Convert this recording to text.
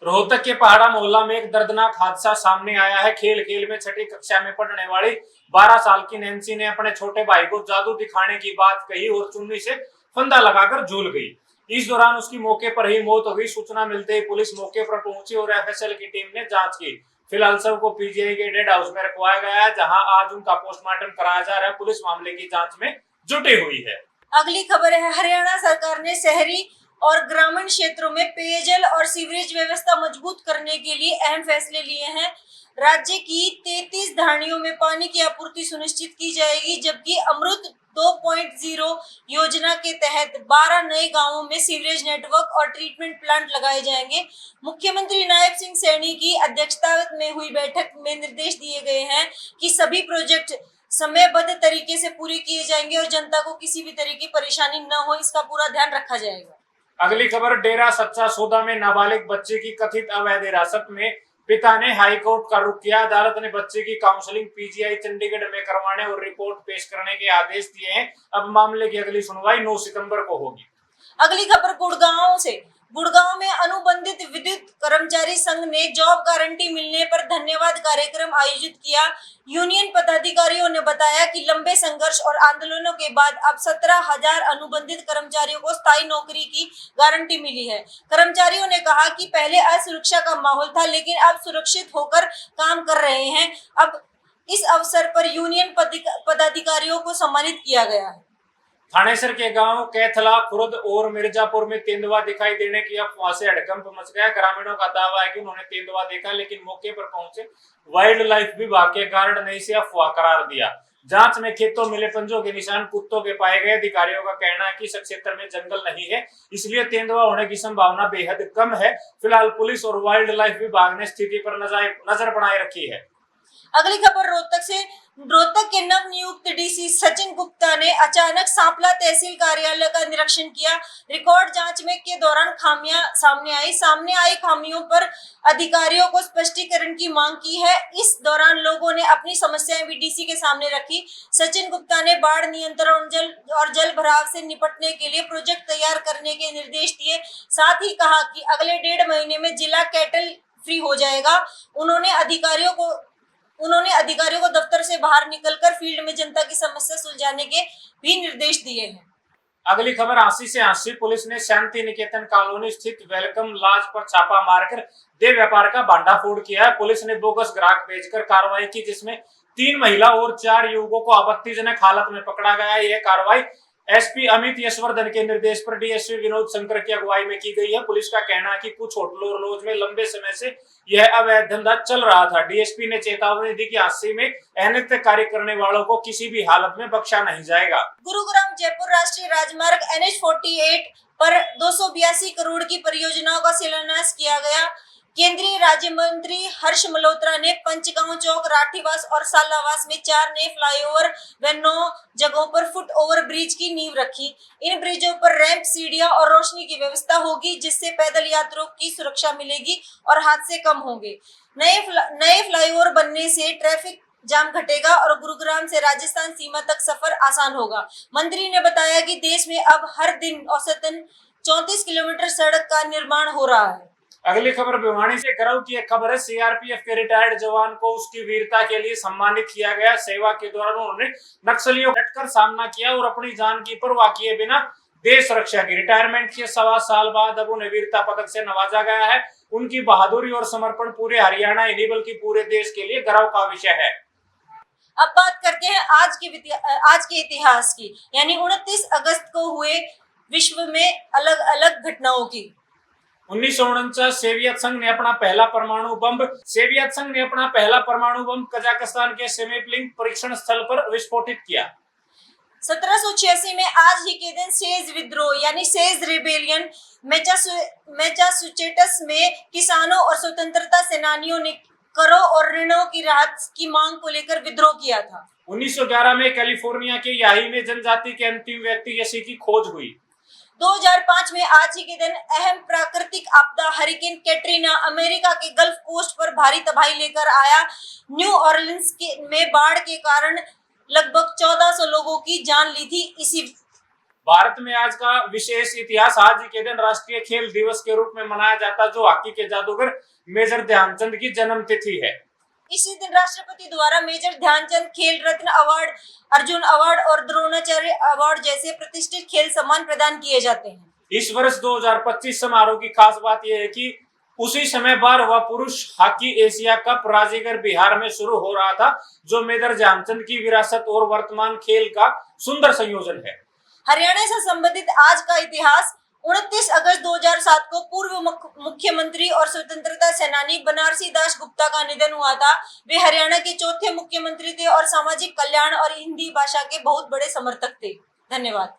रोहतक के पहाड़ा मोहल्ला में एक दर्दनाक हादसा सामने आया है। खेल खेल में छठी कक्षा में पढ़ने वाली 12 साल की नैन्सी ने अपने छोटे भाई को जादू दिखाने की बात कही और चुन्नी से फंदा लगाकर झूल गई। इस दौरान उसकी मौके पर ही मौत हो गई। सूचना मिलते ही पुलिस मौके पर पहुंची और एफएसएल की टीम ने जांच की। फिलहाल शव को पीजीआई के डेड हाउस में रखवाया गया है, जहां आज उनका पोस्टमार्टम कराया जा रहा है। पुलिस मामले की जांच में जुटी हुई है। अगली खबर है, हरियाणा सरकार ने शहरी और ग्रामीण क्षेत्रों में पेयजल और सीवरेज व्यवस्था मजबूत करने के लिए अहम फैसले लिए हैं। राज्य की 33 धारणियों में पानी की आपूर्ति सुनिश्चित की जाएगी, जबकि अमृत 2.0 योजना के तहत 12 नए गांवों में सीवरेज नेटवर्क और ट्रीटमेंट प्लांट लगाए जाएंगे। मुख्यमंत्री नायब सिंह सैनी की अध्यक्षता में हुई बैठक में निर्देश दिए गए हैं कि सभी प्रोजेक्ट समयबद्ध तरीके से पूरे किए जाएंगे और जनता को किसी भी तरह की परेशानी न हो, इसका पूरा ध्यान रखा जाएगा। अगली खबर, डेरा सच्चा सौदा में नाबालिग बच्चे की कथित अवैध हिरासत में पिता ने हाईकोर्ट का रुख किया। अदालत ने बच्चे की काउंसलिंग पीजीआई चंडीगढ़ में करवाने और रिपोर्ट पेश करने के आदेश दिए हैं। अब मामले की अगली सुनवाई 9 सितंबर को होगी। अगली खबर गुड़गांव से। गुड़गांव में अनुबंधित विद्युत कर्मचारी संघ ने जॉब गारंटी मिलने पर धन्यवाद कार्यक्रम आयोजित किया। यूनियन पदाधिकारियों ने बताया कि लंबे संघर्ष और आंदोलनों के बाद अब 17,000 अनुबंधित कर्मचारियों को स्थायी नौकरी की गारंटी मिली है। कर्मचारियों ने कहा कि पहले असुरक्षा का माहौल था, लेकिन अब सुरक्षित होकर काम कर रहे हैं। अब इस अवसर पर यूनियन पदाधिकारियों को सम्मानित किया गया है। थानेसर के गांव कैथला, खुर्द और मिर्जापुर में तेंदुआ दिखाई देने की अफवाह से हड़कंप मच गया। ग्रामीणों का दावा है कि उन्होंने तेंदुआ देखा, लेकिन मौके पर पहुंचे वाइल्ड लाइफ विभाग के गार्ड ने इसे अफवाह करार दिया। जांच में खेतों मिले पंजों के निशान कुत्तों के पाए गए। अधिकारियों का कहना है कि इस क्षेत्र में जंगल नहीं है, इसलिए तेंदुआ होने की संभावना बेहद कम है। फिलहाल पुलिस और वाइल्ड लाइफ विभाग ने स्थिति पर नजर बनाए रखी है। अगली खबर रोहतक से। रोहतक के नवनियुक्त डीसी सचिन गुप्ता ने अचानक सांपला तहसील कार्यालय का निरीक्षण किया। रिकॉर्ड जांच में के दौरान खामियां सामने आई खामियों पर अधिकारियों को स्पष्टीकरण की मांग की है। इस दौरान लोगों ने अपनी समस्याएं भी डीसी के सामने रखी। सचिन गुप्ता ने बाढ़ नियंत्रण और जल भराव से निपटने के लिए प्रोजेक्ट तैयार करने के निर्देश दिए। साथ ही कहा कि अगले 1.5 महीने में जिला कैटल फ्री हो जाएगा। उन्होंने अधिकारियों को दफ्तर से बाहर निकलकर फील्ड में जनता की समस्या सुलझाने के भी निर्देश दिए हैं। अगली खबर, आंसी से आंसी। पुलिस ने शांति निकेतन कॉलोनी स्थित वेलकम लॉज पर छापा मारकर देह व्यापार का भांडाफोड़ किया है। पुलिस ने बोगस ग्राहक भेजकर कार्रवाई की, जिसमें 3 महिला और 4 युवकों को आपत्तिजनक हालत में पकड़ा गया है। यह कार्रवाई एसपी अमित यशवर्धन के निर्देश पर डीएसपी विनोद शंकर की अगुवाई में की गई है। पुलिस का कहना है कि कुछ होटलों और लॉज में लंबे समय से यह अवैध धंधा चल रहा था। डीएसपी ने चेतावनी दी कि हादसे में अनैतिक कार्य करने वालों को किसी भी हालत में बख्शा नहीं जाएगा। गुरुग्राम जयपुर राष्ट्रीय राजमार्ग NH48 पर 282 करोड़ की परियोजनाओं का शिलान्यास किया गया। केंद्रीय राज्य मंत्री हर्ष मल्होत्रा ने पंचगांव चौक, राठीवास और सालावास में 4 नए फ्लाईओवर व 9 जगहों पर फुट ओवर ब्रिज की नींव रखी। इन ब्रिजों पर रैंप, सीढ़ियां और रोशनी की व्यवस्था होगी, जिससे पैदल यात्रियों की सुरक्षा मिलेगी और हादसे कम होंगे। नए फ्लाईओवर बनने से ट्रैफिक जाम घटेगा और गुरुग्राम से राजस्थान सीमा तक सफर आसान होगा। मंत्री ने बताया कि देश में अब हर दिन औसतन 34 किलोमीटर सड़क का निर्माण हो रहा है। अगली खबर भिवानी से। गर्व की एक खबर है, सीआरपीएफ के रिटायर्ड जवान को उसकी वीरता के लिए सम्मानित किया गया। सेवा के दौरान उन्होंने नक्सलियों का डटकर सामना किया और अपनी जान की परवाह किए बिना देश रक्षा की। रिटायरमेंट के 1.25 साल बाद अब उन्हें वीरता पदक से नवाजा गया है। उनकी बहादुरी और समर्पण पूरे हरियाणा ही नहीं बल्कि पूरे देश के लिए गर्व का विषय है। अब बात करते हैं आज के इतिहास की, यानी 29 अगस्त को हुए विश्व में अलग अलग घटनाओं की। 1949 सोवियत संघ ने अपना पहला परमाणु बम कजाकिस्तान के सेमीप्लिंग परीक्षण स्थल पर विस्फोटित किया। 1786 में आज ही के दिन सेज विद्रोह यानी सेज रिबेलियन मैसाचुसेट्स में किसानों और स्वतंत्रता सेनानियों ने करों और ऋणों की राहत की मांग को लेकर विद्रोह किया था। 1911 में कैलिफोर्निया के याही में जनजाति के अंतिम व्यक्ति यसी की खोज हुई। 2005 में आज ही के दिन अहम प्राकृतिक आपदा हरिकेन कैटरीना अमेरिका के गल्फ कोस्ट पर भारी तबाही लेकर आया। न्यू ऑरलिन्स में बाढ़ के कारण लगभग 1400 लोगों की जान ली थी। इसी भारत में आज का विशेष इतिहास, आज ही के दिन राष्ट्रीय खेल दिवस के रूप में मनाया जाता है, जो हॉकी के जादूगर मेजर ध्यानचंद की जन्म तिथि है। इसी दिन राष्ट्रपति द्वारा मेजर ध्यानचंद खेल रत्न अवार्ड, अर्जुन अवार्ड और द्रोणाचार्य अवार्ड जैसे प्रतिष्ठित खेल सम्मान प्रदान किए जाते हैं। इस वर्ष 2025 समारोह की खास बात यह है कि उसी समय 12वां पुरुष hockey Asia cup Rajgir Bihar में शुरू हो रहा था, जो मेजर ध्यानचंद की विरासत और वर्तमान खेल का सुंदर संयोजन है। हरियाणा से संबंधित आज का इतिहास 29 अगस्त 2007 को पूर्व मुख्यमंत्री और स्वतंत्रता सेनानी बनारसी दास गुप्ता का निधन हुआ था। वे हरियाणा के चौथे मुख्यमंत्री थे और सामाजिक कल्याण और हिंदी भाषा के बहुत बड़े समर्थक थे। धन्यवाद।